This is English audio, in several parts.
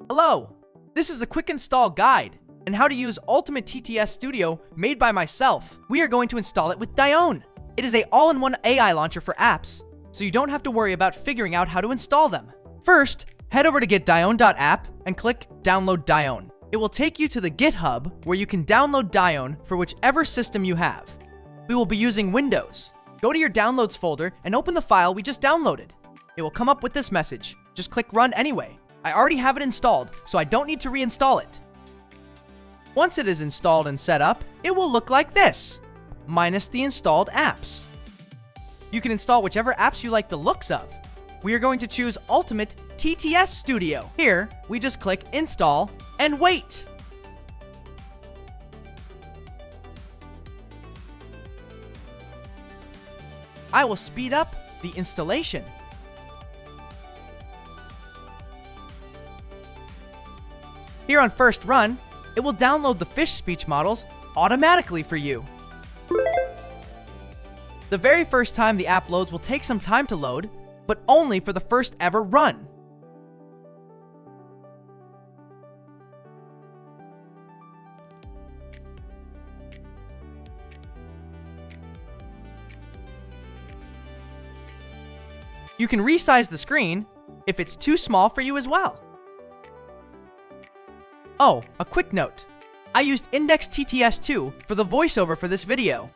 Hello! This is a quick install guide on how to use Ultimate TTS Studio made by myself. We are going to install it with Dione. It is an all-in-one AI launcher for apps, so you don't have to worry about figuring out how to install them. First, head over to getdione.app and click Download Dione. It will take you to the GitHub where you can download Dione for whichever system you have. We will be using Windows. Go to your Downloads folder and open the file we just downloaded. It will come up with this message. Just click Run anyway. I already have it installed, so I don't need to reinstall it. Once it is installed and set up, it will look like this, minus the installed apps. You can install whichever apps you like the looks of. We are going to choose Ultimate TTS Studio. Here, we just click Install and wait. I will speed up the installation. Here on first run, it will download the fish speech models automatically for you. The very first time the app loads will take some time to load, but only for the first ever run. You can resize the screen if it's too small for you as well. Oh, a quick note. I used Index TTS2 for the voiceover for this video.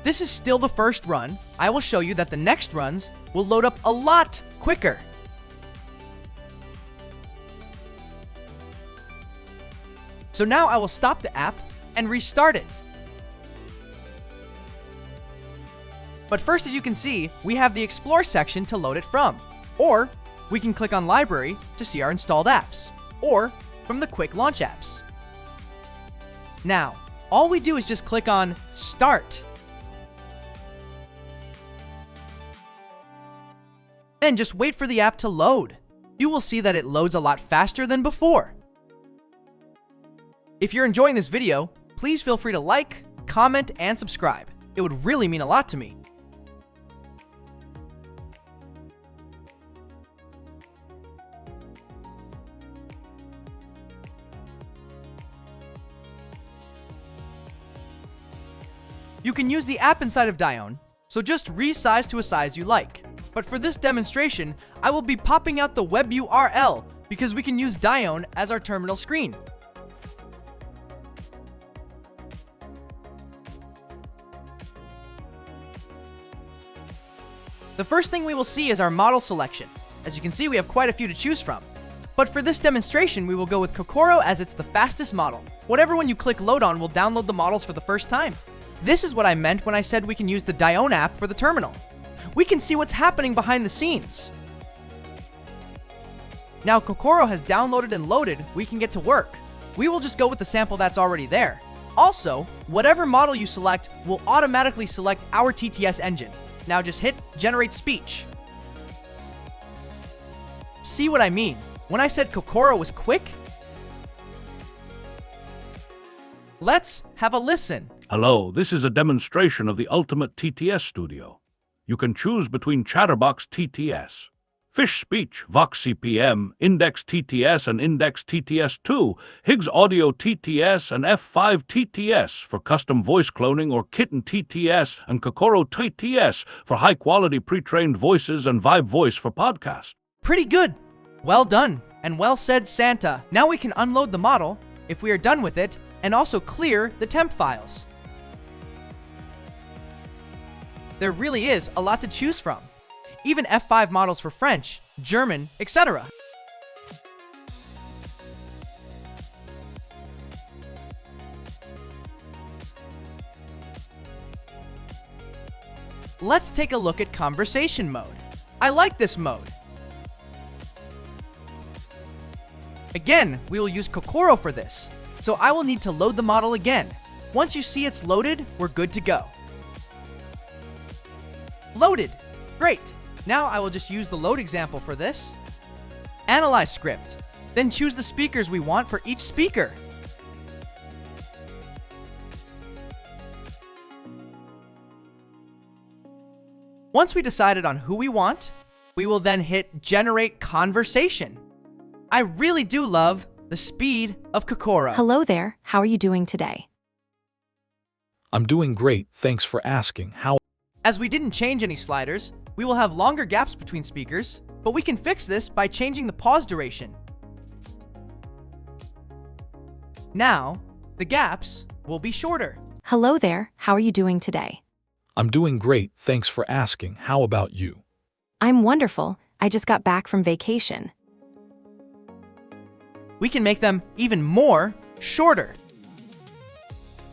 This is still the first run. I will show you that the next runs will load up a lot quicker. So now I will stop the app and restart it. But first, as you can see, we have the Explore section to load it from. Or we can click on Library to see our installed apps, or from the Quick Launch apps. Now, all we do is just click on Start. Then just wait for the app to load. You will see that it loads a lot faster than before. If you're enjoying this video, please feel free to like, comment, and subscribe. It would really mean a lot to me. You can use the app inside of Dione, so just resize to a size you like. But for this demonstration, I will be popping out the web URL because we can use Dione as our terminal screen. The first thing we will see is our model selection. As you can see, we have quite a few to choose from. But for this demonstration, we will go with Kokoro as it's the fastest model. Whatever one you click load on will download the models for the first time. This is what I meant when I said we can use the Dione app for the terminal. We can see what's happening behind the scenes. Now Kokoro has downloaded and loaded, we can get to work. We will just go with the sample that's already there. Also, whatever model you select will automatically select our TTS engine. Now just hit Generate Speech. See what I mean? When I said Kokoro was quick? Let's have a listen. Hello, this is a demonstration of the Ultimate TTS Studio. You can choose between Chatterbox TTS, Fish Speech, Vox CPM, Index TTS and Index TTS2, Higgs Audio TTS and F5 TTS for custom voice cloning, or Kitten TTS and Kokoro TTS for high-quality pre-trained voices and Vibe Voice for podcast. Pretty good. Well done, and well said, Santa. Now we can unload the model, if we are done with it, and also clear the temp files. There really is a lot to choose from. Even F5 models for French, German, etc. Let's take a look at conversation mode. I like this mode. Again, we will use Kokoro for this, so I will need to load the model again. Once you see it's loaded, we're good to go. Loaded! Great! Now I will just use the load example for this. Analyze script. Then choose the speakers we want for each speaker. Once we decided on who we want, We will then hit Generate Conversation. I really do love the speed of Kokoro. Hello there, how are you doing today? I'm doing great, thanks for asking. How? As we didn't change any sliders, we will have longer gaps between speakers, but we can fix this by changing the pause duration. Now, the gaps will be shorter. Hello there, how are you doing today? I'm doing great, thanks for asking. How about you? I'm wonderful, I just got back from vacation. We can make them even more shorter.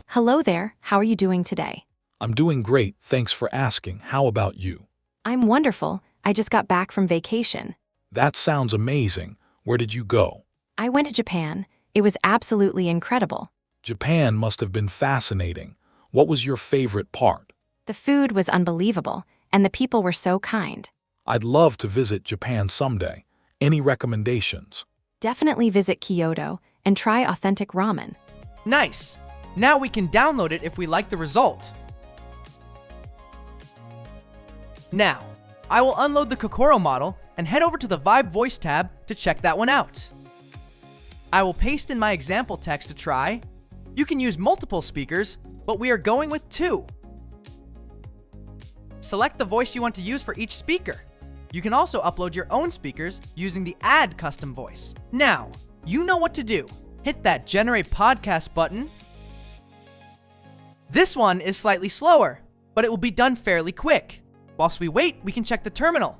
Hello there, how are you doing today? I'm doing great, thanks for asking. How about you? I'm wonderful, I just got back from vacation. That sounds amazing. Where did you go? I went to Japan. It was absolutely incredible. Japan must have been fascinating. What was your favorite part? The food was unbelievable, and the people were so kind. I'd love to visit Japan someday. Any recommendations? Definitely visit Kyoto and try authentic ramen. Nice! Now we can download it if we like the result. Now, I will unload the Kokoro model and head over to the Vibe Voice tab to check that one out. I will paste in my example text to try. You can use multiple speakers, but we are going with 2. Select the voice you want to use for each speaker. You can also upload your own speakers using the Add Custom Voice. Now, you know what to do. Hit that Generate Podcast button. This one is slightly slower, but it will be done fairly quick. Whilst we wait, we can check the terminal.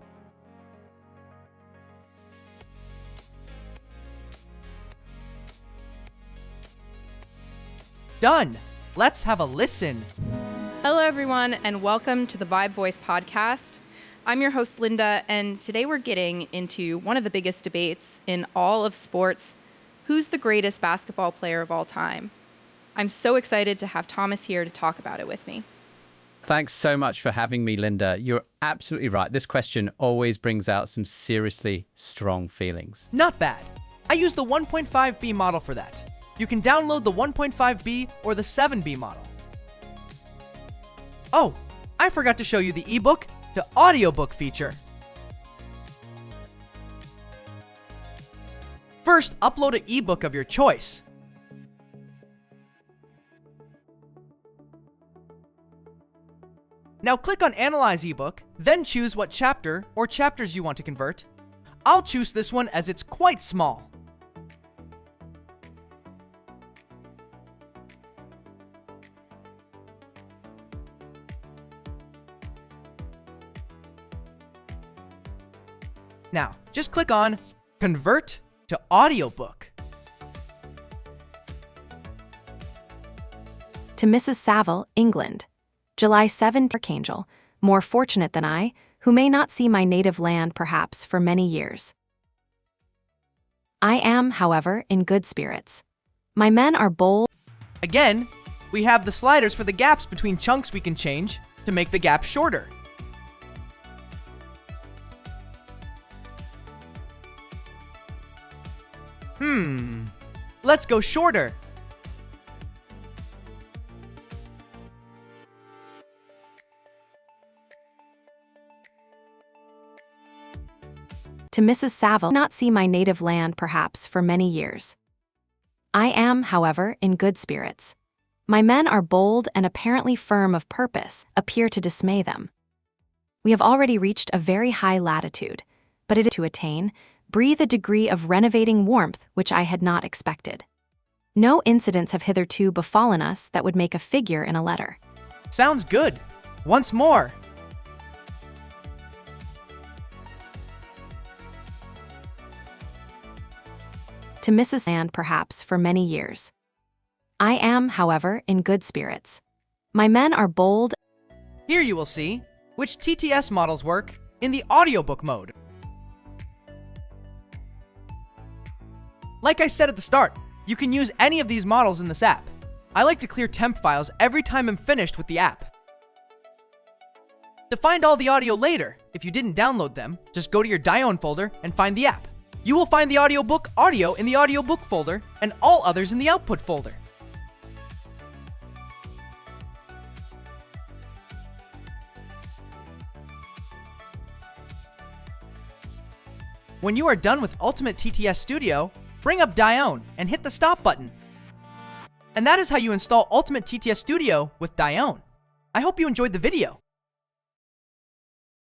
Done. Let's have a listen. Hello, everyone, and welcome to the Vibe Voice podcast. I'm your host, Linda, and today we're getting into one of the biggest debates in all of sports. Who's the greatest basketball player of all time? I'm so excited to have Thomas here to talk about it with me. Thanks so much for having me, Linda. You're absolutely right. This question always brings out some seriously strong feelings. Not bad. I used the 1.5B model for that. You can download the 1.5B or the 7B model. Oh, I forgot to show you the ebook to audiobook feature. First, upload an ebook of your choice. Now click on Analyze ebook, then choose what chapter or chapters you want to convert. I'll choose this one as it's quite small. Now, just click on Convert to Audiobook. To Mrs. Saville, England. July 7th, Archangel, more fortunate than I, who may not see my native land perhaps for many years. I am, however, in good spirits. My men are bold. Again, we have the sliders for the gaps between chunks we can change to make the gap shorter. Let's go shorter. To Mrs. Saville, not see my native land perhaps for many years. I am, however, in good spirits. My men are bold and apparently firm of purpose, appear to dismay them. We have already reached a very high latitude, but it is to attain, breathe a degree of renovating warmth which I had not expected. No incidents have hitherto befallen us that would make a figure in a letter. Sounds good. Once more. To Mrs. Land perhaps for many years. I am, however, in good spirits. My men are bold. Here you will see which TTS models work in the audiobook mode. Like I said at the start, you can use any of these models in this app. I like to clear temp files every time I'm finished with the app. To find all the audio later, if you didn't download them, just go to your Dione folder and find the app. You will find the audiobook audio in the audiobook folder and all others in the output folder. When you are done with Ultimate TTS Studio, bring up Dione and hit the stop button. And that is how you install Ultimate TTS Studio with Dione. I hope you enjoyed the video.